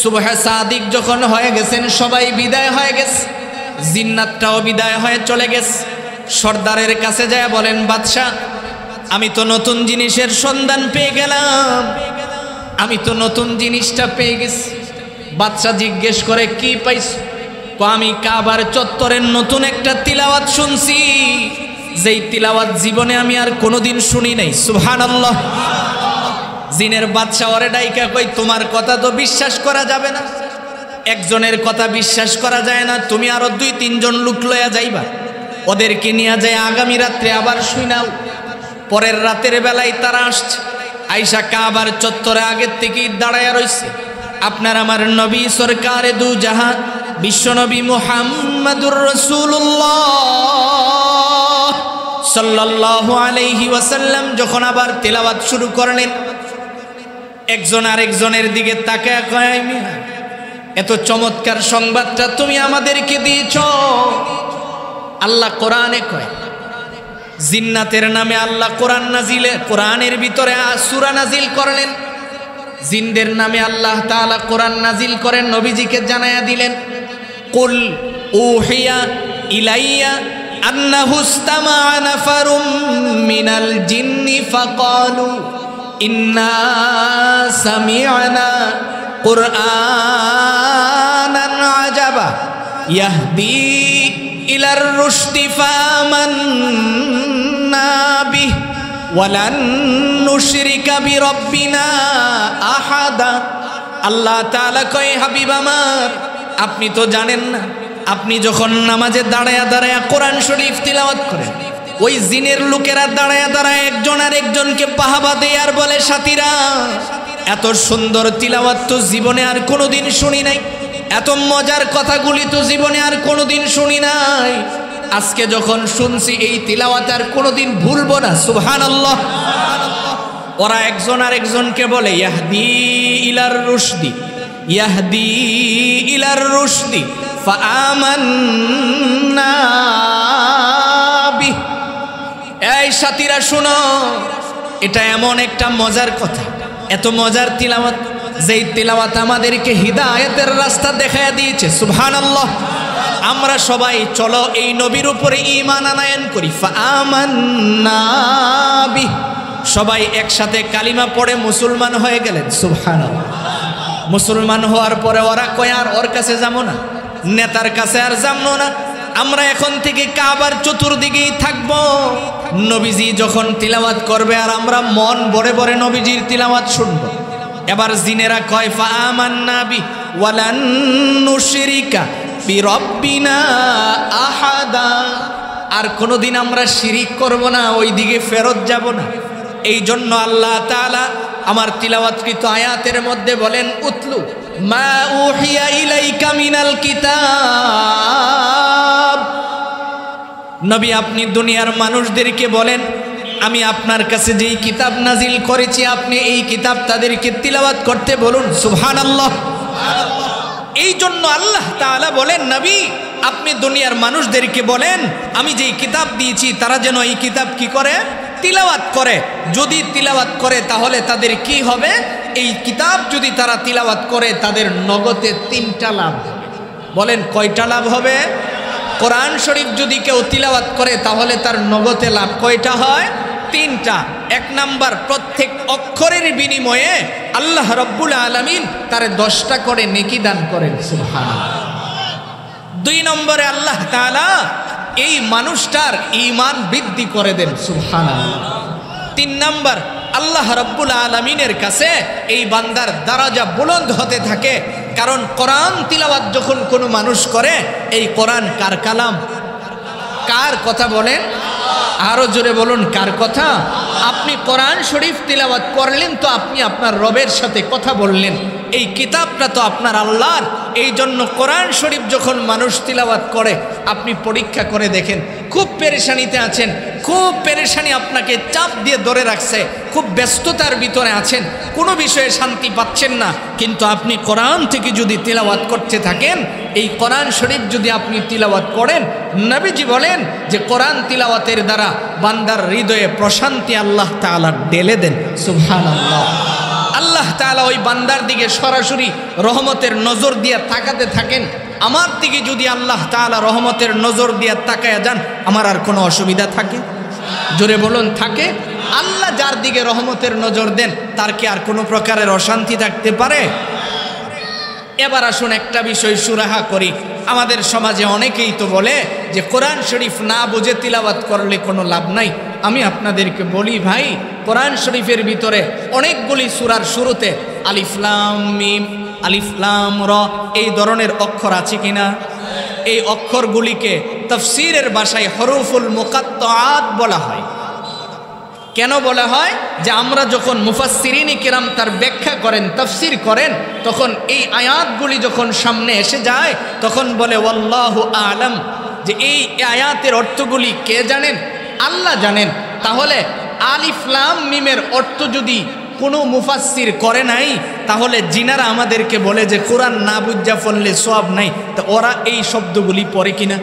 সুবহে সাদিক যখন হয়ে গেছেন, সবাই বিদায় হয়ে গেছে, জিন্নাতটাও বিদায় হয়ে চলে গেছে। সর্দারের কাছে যায় বলেন, বাদশাহ আমি তো নতুন জিনিসের সন্ধান পেয়ে গেলাম, আমি তো নতুন জিনিসটা পেয়ে গেছি। বাদশাহ জিজ্ঞেস করে, কি পাইছো? আমি কাবার চত্বরের নতুন একটা তিলাওয়াত শুনছি, যেই তিলাওয়াত জীবনে আমি আর কোনোদিন শুনি নাই। সুবহানাল্লাহ। জিনের বাদশা ওরে ডাইকা কই, তোমার কথা তো বিশ্বাস করা যাবে না, একজনের কথা বিশ্বাস করা যায় না, তুমি আরো 2-3 জন লোক লইয়া যাইবা, ওদেরকে নিয়ে যায় আগামী রাত্রে আবার শুনাও। পরের রাতের বেলায় তারা আসছে, আইসা কাবার চত্বরে আগের থেকেই দাঁড়ায়া রইছে। আপনার আমার নবী সরকারে দু জাহান বিশ্বনবী মুহাম্মাদুর রাসূলুল্লাহ সাল্লাল্লাহু আলাইহি ওয়াসাল্লাম যখন আবার তেলাওয়াত শুরু করলেন, একজন আরেকজনের দিকে তাকায় কয়, এত চমৎকার সংবাদটা তুমি আমাদেরকে দিয়েছ। আল্লাহ কোরআনে কয়, জিন্নাতের নামে আল্লাহ কোরআনের ভিতরে সূরা নাজিল করলেন, জিনদের নামে আল্লাহ তাআলা কোরআন নাজিল করেন, নবীজিকে জানায়া দিলেন, কুল উহিয়া ইলাইয়া আন্নাহু ইসতামাআ নাফারুম মিনাল জিন্নি ফাকালু ইন্না সামি'না কুরআনান আজাবা ইয়াহদি ইলার রুশদি ফামান্না বিহি ওয়ালান নুশরিকা বিরাব্বিনা আহাদা। আল্লাহ তাআলা কয়, হাবিব আমার, আপনি তো জানেন না, আপনি যখন নামাজে দাঁড়ায়া দাঁড়ায়া কোরআন শরীফ তিলাওয়াত করেন, ওই জিনের লোকেরা দাঁড়ায়া দাঁড়ায়া একজন আর একজনকে বাহাবা দেয় আর বলে, সাথীরা এত সুন্দর তিলাওয়াত তো জীবনে আর কোনোদিন শুনি নাই, এত মজার কথাগুলি তো জীবনে আর কোনোদিন শুনি নাই, আজকে যখন শুনছি এই তিলাওয়াত আর কোনোদিন ভুলবো না। সুবহানাল্লাহ। ওরা একজন আর একজনকে বলে, ইয়াহদি ইলার রুশদি, ইয়াহদি ইলার রুশদি ফাআমান্না বিহি। এই সাথীরা শুনো, এটা এমন একটা মজার কথা, এত মজার তিলাওয়াত, যেই তিলাওয়াত আমাদেরকে হিদায়াতের রাস্তা দেখায় দিয়েছে। সুবহানাল্লাহ। আমরা সবাই চলো এই নবীর উপরে ঈমান আনয়ন করি। ফাআমান্না বিহি, সবাই একসাথে কালিমা পড়ে মুসলমান হয়ে গেলেন। সুবহানাল্লাহ। মুসলমান হওয়ার পরে ওরা কয়, আর ওর কাছে যাবো না, নেতার কাছে আর যাবো না, আমরা এখন থেকে কাবার চতুর্দিকেই থাকবো। নবীজি যখন তিলাওয়াত করবে আর আমরা মন ভরে ভরে নবীজির তিলাওয়াত শুনবো। এবার জিনেরা কয়, ফাআমান্না বিহি ওয়ালান নুশরিকা বিরাব্বিনা আহাদা, আর কোনোদিন আমরা শিরিক করব না, ওই দিকে ফেরত যাব না। এই জন্য আল্লাহ তাআলা আমার তিলাওয়াতকৃত আয়াতের মধ্যে বলেন, উতলু মা উহিয়া ইলাইকা মিনাল কিতাব। নবী আপনি দুনিয়ার মানুষদেরকে বলেন, আমি আপনার কাছে যেই কিতাব নাজিল করেছি, আপনি এই কিতাব তাদেরকে তিলাওয়াত করতে বলুন। সুবহানাল্লাহ। এই জন্য আল্লাহ তাআলা বলেন, নবী আপনি দুনিয়ার মানুষদেরকে বলেন, আমি যেই কিতাব দিয়েছি তারা যেন এই কিতাব কি করে, তিলাওয়াত করে। যদি তিলাওয়াত করে তাহলে তাদের কি হবে? এই কিতাব যদি তারা তিলাওয়াত করে তাদের নগদে 3টা লাভ। বলেন কয়টা লাভ হবে? কোরআন শরীফ যদি কেউ তিলাওয়াত করে তাহলে তার নগদে লাভ কয়টা হয়? 3টা। 1 নাম্বার, প্রত্যেক অক্ষরের বিনিময়ে আল্লাহ রব্বুল আলামিন তার 10টা করে নেকি দান করেন। সুবহানাল্লাহ। 2 নম্বরে আল্লাহ তাআলা এই মানুষটার ঈমান বৃদ্ধি করে দেন। সুবহানাল্লাহ। 3 নাম্বার, আল্লাহ রব্বুল আলামিনের কাছে এই বান্দার দরজা বুলন্দ হতে থাকে। কারণ কোরআন তিলাওয়াত যখন কোনো মানুষ করে, এই কোরআন কার কালাম? কার কথা বলেন? আরো জোরে বলুন, কার কথা? আপনি কোরআন শরীফ তিলাওয়াত করলেন তো আপনি আপনার রবের সাথে কথা বললেন। এই কিতাবটা তো আপনার আল্লাহর। এই জন্য কোরআন শরীফ যখন মানুষ তিলাওয়াত করে, আপনি পরীক্ষা করে দেখেন, খুব পেরেশানিতে আছেন, খুব পেরেশানি আপনাকে চাপ দিয়ে ধরে রাখছে, খুব ব্যস্ততার ভিতরে আছেন, কোনো বিষয়ে শান্তি পাচ্ছেন না, কিন্তু আপনি কোরআন থেকে যদি তিলাওয়াত করতে থাকেন, এই কোরআন শরীফ যদি আপনি তিলাওয়াত করেন, নবীজি বলেন যে কোরআন তিলাওয়াতের দ্বারা বান্দার হৃদয়ে প্রশান্তি আল্লাহ তাআলা ঢেলে দেন। সুবহানাল্লাহ। আল্লাহ তাআলা ওই বান্দার দিকে সরাসরি রহমতের নজর দিয়ে তাকাতে থাকেন। আমার দিকে যদি আল্লাহ তাআলা রহমতের নজর দিয়ে তাকায়া যান, আমার আর কোনো অসুবিধা থাকে? জোরে বলুন, থাকে? আল্লাহ যার দিকে রহমতের নজর দেন, তার কি আর কোনো প্রকারের অশান্তি থাকতে পারে? এবার আসুন একটা বিষয় সুরাহা করি। আমাদের সমাজে অনেকেই তো বলে যে কোরআন শরীফ না বুঝে তিলাওয়াত করলে কোনো লাভ নাই। আমি আপনাদেরকে বলি ভাই, কোরআন শরীফের ভিতরে অনেকগুলি সূরার শুরুতে আলিফ লাম মিম, আলিফ লাম র এই ধরনের অক্ষর আছে কিনা? এই অক্ষরগুলিকে তাফসীরের ভাষায় হরফুল মুকাত্তাআত বলা হয়। কেন বলা হয়? যে আমরা যখন মুফাসসিরিন কিরাম তার ব্যাখ্যা করেন, তাফসীর করেন, তখন এই আয়াতগুলি যখন সামনে এসে যায়, তখন বলে ওয়াল্লাহু আ'লাম, যে এই আয়াতের অর্থগুলি কে জানেন? আল্লাহ জানেন। তাহলে আলিফ লাম মিমের অর্থ যদি কোনো মুফাসসির করে নাই, তাহলে জিনারা আমাদেরকে বলে যে কোরআন না বুঝা পড়লে সওয়াব নাই, তো ওরা এই শব্দগুলি পড়ে কিনা?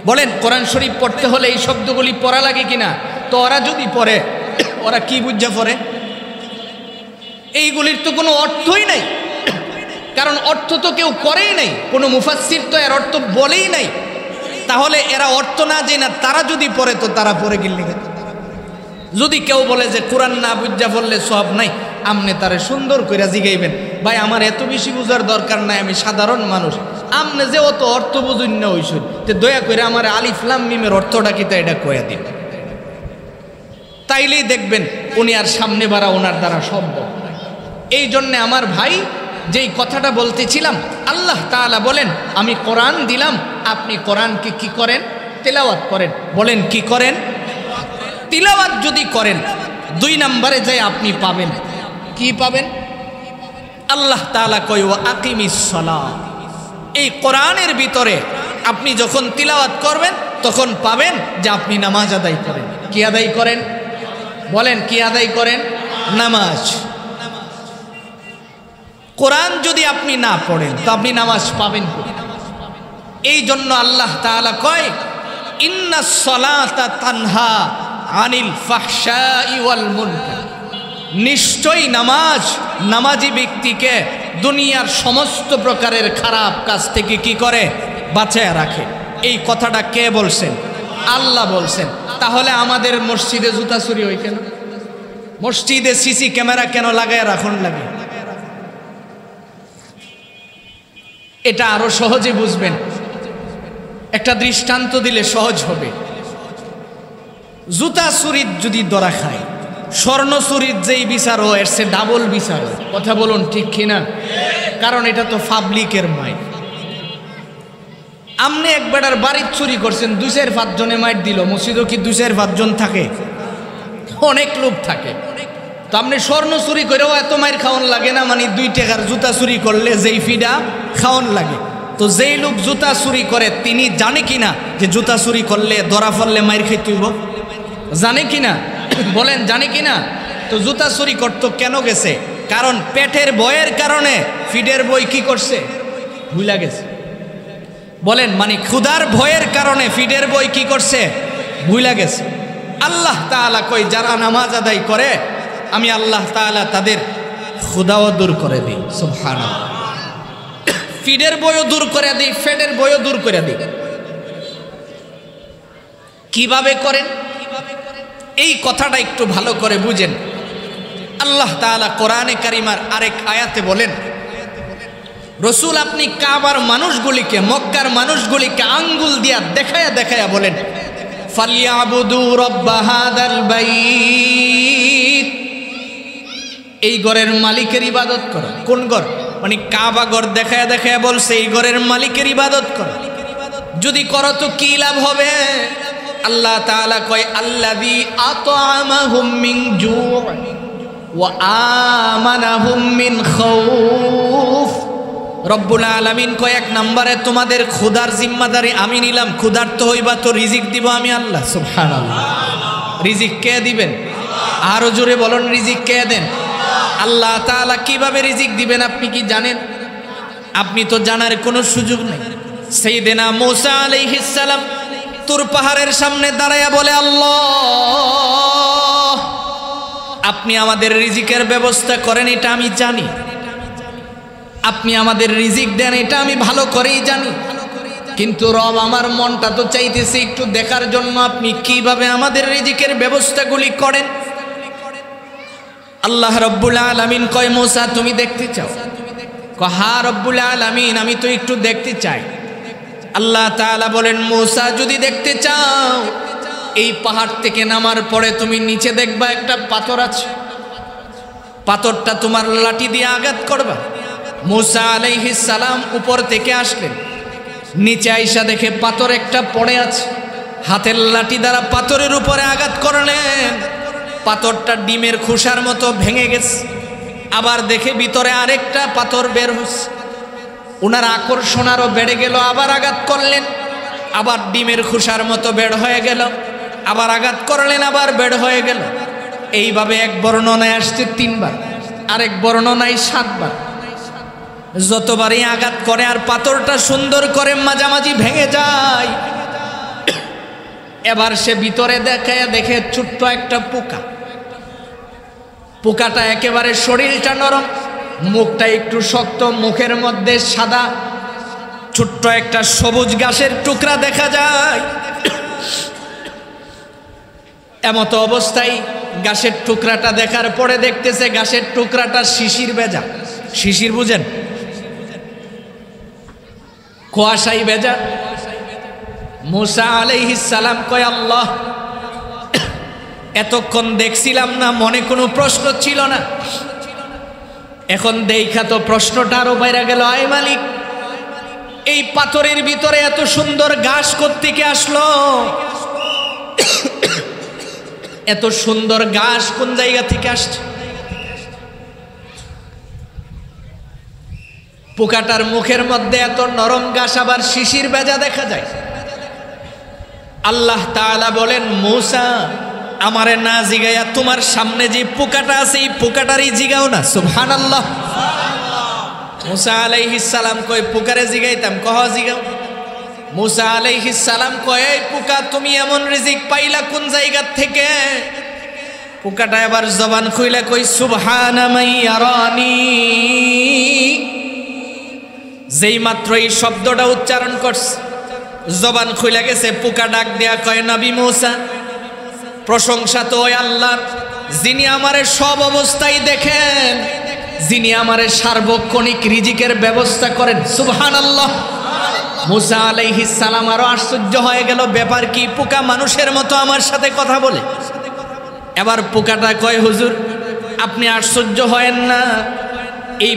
বলেন, কোরআন শরীফ পড়তে হলে এই শব্দগুলি পড়া লাগে কিনা? তো ওরা যদি পড়ে, ওরা কি বুঝা পড়ে? এইগুলির তো কোনো অর্থই নাই, কারণ অর্থ তো কেউ করেই নাই, কোনো মুফাসসির তো এর অর্থ বলেই নাই। তাহলে এরা অর্থ না জেনে তারা যদি পড়ে, তো তারা পড়ে গেলে। যদি কেউ বলে যে কোরআন না বুঝা পড়লে সওয়াব নাই, আমনে তারে সুন্দর করে জিগাইবেন, ভাই আমার এত বেশি বুঝার দরকার নাই, আমি সাধারণ মানুষ, আমনে যে অত অর্থ বুঝুন না হইসুন, তো দয়া করে আমার আলিফ লাম মিমের অর্থটা কি তা এটা কয়া দিন। তাইলেই দেখবেন উনি আর সামনে বাড়া ওনার দ্বারা সম্ভব। এই জন্যে আমার ভাই, যেই কথাটা বলতেছিলাম, আল্লাহ তাআলা বলেন আমি কোরআন দিলাম, আপনি কোরআনকে কি করেন? তিলাওয়াত করেন। বলেন, কি করেন? তিলাওয়াত যদি করেন, 2 নম্বরে যায় আপনি পাবেন কি পাবেন? আল্লাহ তাআলা কয় ওয়া আকিমিস সালাহ। এই কোরআনের ভিতরে আপনি যখন তিলাওয়াত করবেন, তখন পাবেন যে আপনি নামাজ আদায় করেন। কি আদায় করেন? বলেন, কি আদায় করেন? নামাজ। কোরআন যদি আপনি না পড়েন, তো আপনি নামাজ পাবেন কি? এই জন্য আল্লাহ তাআলা কয় ইন্নাস সালাতা তানহা আনিল ফাহশাই ওয়াল মুনকার। নিশ্চয়ই নামাজ নামাজি ব্যক্তিকে দুনিয়ার সমস্ত প্রকারের খারাপ কাজ থেকে কি করে? বাঁচায় রাখে। এই কথাটা কে বলছেন? আল্লাহ বলছেন। তাহলে আমাদের মসজিদে জুতা চুরি হয় কেন? মসজিদে সিসি ক্যামেরা কেন লাগায় রাখুন লাগে? এটা আরো সহজে বুঝবেন। একটা দৃষ্টান্ত দিলে সহজ হবে। জুতা চুরির যদি ধরা খায়, স্বর্ণ চুরির যেই বিচার হয়, এর সে ডাবল বিচার হয়। কথা বলুন, ঠিক কিনা? কারণ এটা তো পাবলিকের মাইর। আপনি একবার বাড়ির চুরি করছেন, 2-4-5 জনে মাইর দিল। মসজিদও কি 2-4-5 জন থাকে? অনেক লোক থাকে। তো আপনি স্বর্ণ চুরি করেও এত মাইর খাওয়ান লাগে না? মানে 2 টাকার জুতা চুরি করলে যেই ফিডা খাওয়ান লাগে। তো যেই লোক জুতা চুরি করে, তিনি জানে কিনা যে জুতা চুরি করলে ধরা পড়লে মাইর খাইতে হইব? জানে কিনা? বলেন, জানে কিনা? তো জুতা চুরি করতো কেন গেছে? কারণ পেটের বয়ের কারণে ফিডের বই কি করছে? ভুলা গেছে। বলেন, মানে ক্ষুধার ভয়ের কারণে ফিডের বই কি করছে? ভুলা গেছে। আল্লাহ তাআলা কই, যারা নামাজ আদায় করে, আমি আল্লাহ তাআলা তাদের ক্ষুধাও দূর করে দিই। সুবহানাল্লাহ। ফিডের বইও দূর করে দিই, ফেডের বইও দূর করে দিই। কিভাবে করেন? এই কথাটা একটু ভালো করে বুঝেন। আল্লাহ তাআলা কোরআনে কারিমার আরেক আয়াতে বলেন, রসুল আপনি কাবার মানুষগুলিকে, মক্কার মানুষগুলিকে আঙ্গুল দিয়া দেখায়া দেখায়া বলেন, ফালিয়াবুদু রাব্ব হাদাল বাইত। এই ঘরের মালিকের ইবাদত করো। কোন ঘর? মানে কাবা ঘর দেখায়া দেখায়া বলছে এই ঘরের মালিকের ইবাদত করো। যদি করো তো কি লাভ হবে? আল্লাহ তাআলা কয় আল্লাযী আত'আমাহুম মিন জু' ওয়া আমানাহুম মিন খাউফ। রব্বুল আলামিন কয়, 1 নম্বরে তোমাদের ক্ষুধার জিম্মাদারি আমি নিলাম। ক্ষুধার্ত হইবা তো রিজিক দিব আমি আল্লাহ। সুবহানাল্লাহ। রিজিক কে দিবেন? আরো জোরে বলুন, রিজিক কে দেন? আল্লাহ তাআলা। কিভাবে রিজিক দিবেন আপনি কি জানেন? আপনি তো জানার কোনো সুযোগ নেই। সাইয়েদনা মূসা আলাইহিস সালাম তুর পাহাড়ের সামনে দাঁড়ায়া বলে, আল্লাহ আপনি আমাদের রিজিকের ব্যবস্থা করেন, এটা আমি জানি। আপনি আমাদের রিজিক দেন, এটা আমি ভালো করেই জানি। কিন্তু রব, আমার মনটা তো চাইতেছে একটু দেখার জন্য আপনি কিভাবে আমাদের রিজিকের ব্যবস্থাগুলি করেন। আল্লাহ রব্বুল আলামিন কয়, মূসা তুমি দেখতে চাও? কয় হ্যাঁ রব্বুল আলামিন, আমি তো একটু দেখতে চাই। আল্লাহ তাআলা বলেন, মূসা যদি দেখতে চাও, এই পাহাড় থেকে নামার পরে তুমি নিচে দেখবা একটা পাথর আছে, পাথরটা তোমার লাঠি দিয়ে আঘাত করবা। মূসা আলাইহিস সালাম উপর থেকে আসলেন, নিচে আইসা দেখে পাথর একটা পড়ে আছে, হাতের লাঠি দ্বারা পাথরের উপরে আঘাত করলেন, পাথরটা ডিমের খোসার মতো ভেঙে গেছে। আবার দেখে ভিতরে আরেকটা পাথর বের হচ্ছে, ওনার আকর্ষণ আরো বেড়ে গেল। আবার আঘাত করলেন, আবার ডিমের খোসার মতো বের হয়ে গেল। আবার আঘাত করলেন, আবার বের হয়ে গেল। এইভাবে এক বর্ণনায় আসছে 3 বার, আরেক বর্ণনায় 7 বার। যতবারই আঘাত করে আর পাথরটা সুন্দর করে মাঝামাঝি ভেঙে যায়। এবার সে ভিতরে দেখে ছোট্ট একটা পোকা। পোকাটা একেবারে শরীরটা নরম, মুখটা একটু শক্ত, মুখের মধ্যে সাদা ছোট্ট একটা সবুজ ঘাসের টুকরা দেখা যায়। এমত অবস্থায় ঘাসের টুকরাটা দেখার পরে দেখতেছে ঘাসের টুকরাটা শিশির ভেজা। শিশির বুঝেন? কুয়াশায় ভেজা। মূসা আলাইহিস সালাম কয়, আল্লাহ এতক্ষণ দেখছিলাম না, মনে কোনো প্রশ্ন ছিল না, এখন দেখা তো প্রশ্নটা আরো বাইরে গেল। আয় মালিক, এই পাথরের ভিতরে এত সুন্দর ঘাস কোত্থেকে আসলো? এত সুন্দর ঘাস কোন জায়গা থেকে আসছে? পোকাটার মুখের মধ্যে এত নরম ঘাস, আবার শিশির ভেজা দেখা যায়। আল্লাহ তাআলা বলেন, মূসা আমারে না জিগাইয়া তোমার সামনে যে পোকাটা আছে এই পোকাটারই জিগাও না। সুবহানাল্লাহ। মূসা আলাইহিস সালাম কয়, পোকারে জিগাইতাম? কহ জিগাও। মূসা আলাইহিস সালাম কয়, এই পোকা তুমি এমন রিজিক পাইলা কোন জায়গা থেকে? পোকাটা এবার জবান খুইলা কই, সুবহানা মান ইয়ারানি। যেই মাত্র এই শব্দটা উচ্চারণ করছে, জবান খুইলা গেছে। পোকা ডাক দেয়া কয়, নবী মূসা, প্রশংসা তো ওই আল্লাহর যিনি আমারে সব অবস্থায় দেখেন, যিনি আমারে সার্বক্ষণিক রিজিকের ব্যবস্থা করেন। সুবহানাল্লাহ। মূসা আলাইহিস সালাম আরো আশ্চর্য হয়ে গেল, ব্যাপার কি? পোকা মানুষের মতো আমার সাথে কথা বলে। এবার পোকাটা কয়, হুজুর আপনি আশ্চর্য হয়েন না, এই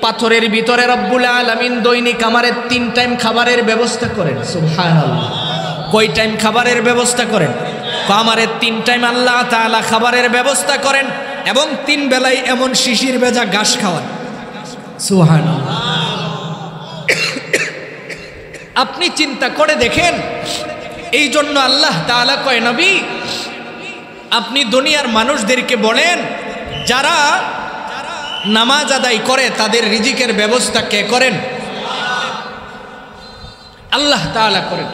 পাথরের ভিতরে রব্বুল আলামিন দৈনিক আমারে 3 টাইম খাবারের ব্যবস্থা করেন। সুবহানাল্লাহ। কয় টাইম খাবারের ব্যবস্থা করেন? আমারে 3 টাইম আল্লাহ তাআলা খাবারের ব্যবস্থা করেন এবং 3 বেলায় এমন শিশির ভেজা ঘাস খাওয়ান। সুবহানাল্লাহ। আপনি চিন্তা করে দেখেন। এই জন্য আল্লাহ তাআলা কয়, নবী আপনি দুনিয়ার মানুষদেরকে বলেন, যারা নামাজ আদায় করে তাদের রিজিকের ব্যবস্থা কে করেন? আল্লাহ তাআলা করেন।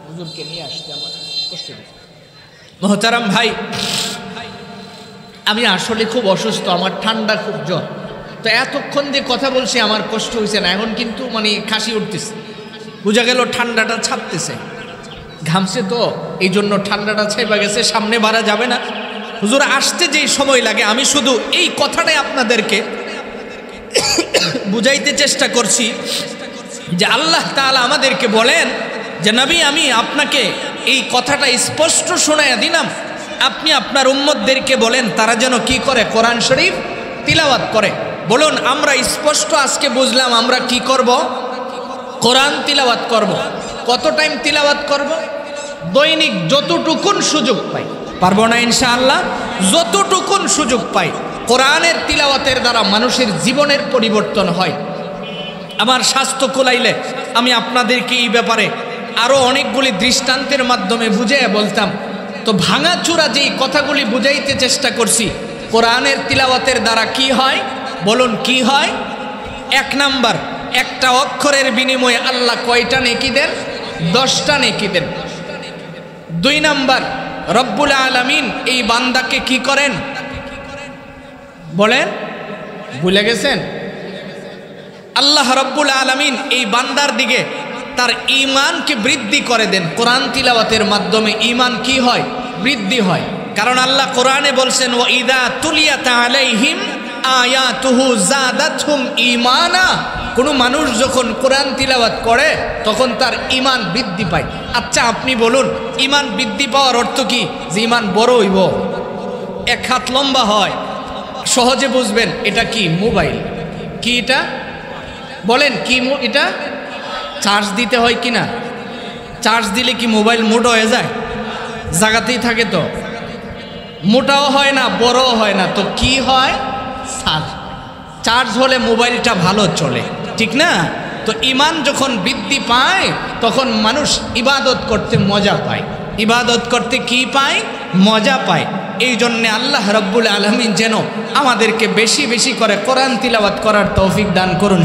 হুজুরকে নিয়ে আসতে আমার কষ্ট হচ্ছে। মোহতারাম ভাই, আমি আসলে খুব অসুস্থ, আমার ঠান্ডা, খুব জ্বর। তো এতক্ষণ যে কথা বলছি আমার কষ্ট হয়েছে না, এখন কিন্তু মানে কাশি উঠতেছে, বোঝা গেল ঠান্ডাটা ছাপতেছে, ঘামছে তো এই জন্য ঠান্ডাটা ছাইবা গেছে, সামনে বাড়া যাবে না। হুজুর আসতে যেই সময় লাগে, আমি শুধু এই কথাটাই আপনাদেরকে বুঝাইতে চেষ্টা করছি যে আল্লাহ তাআলা আমাদেরকে বলেন যে নবী আমি আপনাকে এই কথাটা স্পষ্ট শোনায়া দিলাম, আপনি আপনার উম্মতদেরকে বলেন তারা যেন কি করে? কোরআন শরীফ তিলাওয়াত করে। বলুন, আমরা স্পষ্ট আজকে বুঝলাম আমরা কি করব? কোরআন তিলাওয়াত করব। কত টাইম তিলাওয়াত করব? দৈনিক যতটুকুন সুযোগ পাই। পারবো না ইনশাআল্লাহ? যতটুকুন সুযোগ পাই। কোরআনের তিলাওয়াতের দ্বারা মানুষের জীবনের পরিবর্তন হয়। আমার স্বাস্থ্য কুলাইলে আমি আপনাদেরকে এই ব্যাপারে আরো অনেকগুলি দৃষ্টান্তের মাধ্যমে বুঝিয়ে বলতাম। তো ভাঙাচুরা যেই কথাগুলি বুঝাইতে চেষ্টা করছি, কোরআনের তিলাওয়াতের দ্বারা কি হয় বলুন, কি হয়? 1 নাম্বার, একটা অক্ষরের বিনিময়ে আল্লাহ কয়টা নেকি দেন? 10টা নেকি দেন। 2 নাম্বার, রব্বুল আলামিন এই বান্দাকে কি করেন বলেন, ভুলে গেছেন? আল্লাহ রব্বুল আলামিন এই বান্দার দিকে তার ঈমানকে বৃদ্ধি করে দেন। কোরআন তিলাওয়াতের মাধ্যমে ঈমান কি হয়? বৃদ্ধি হয়। কারণ আল্লাহ কোরআনে বলছেন, ওয়া ইযা তুলিয়াত আলাইহিম আয়াতুহু যাদাতহুম ঈমানা। কোনো মানুষ যখন কোরআন তিলাওয়াত করে তখন তার ঈমান বৃদ্ধি পায়। আচ্ছা আপনি বলুন, ঈমান বৃদ্ধি পাওয়ার অর্থ কি? যে ঈমান বড় হইব, 1 হাত লম্বা হয়। সহজে বুঝবেন, এটা কি? মোবাইল। কি এটা বলেন? কি এটা? চার্জ দিতে হয় কি না? চার্জ দিলে কি মোবাইল মোটা হয়ে যায়? জায়গাতেই থাকে তো, মোটাও হয় না, বড়ও হয় না, তো কি হয়? চার্জ হলে মোবাইলটা ভালো চলে, ঠিক না? তো ঈমান যখন বৃদ্ধি পায় তখন মানুষ ইবাদত করতে মজা পায়। ইবাদত করতে কি পায়? মজা পায়। এই জন্যে আল্লাহ রব্বুল আলামিন যেন আমাদেরকে বেশি বেশি করে কোরআন তিলাওয়াত করার তৌফিক দান করুন।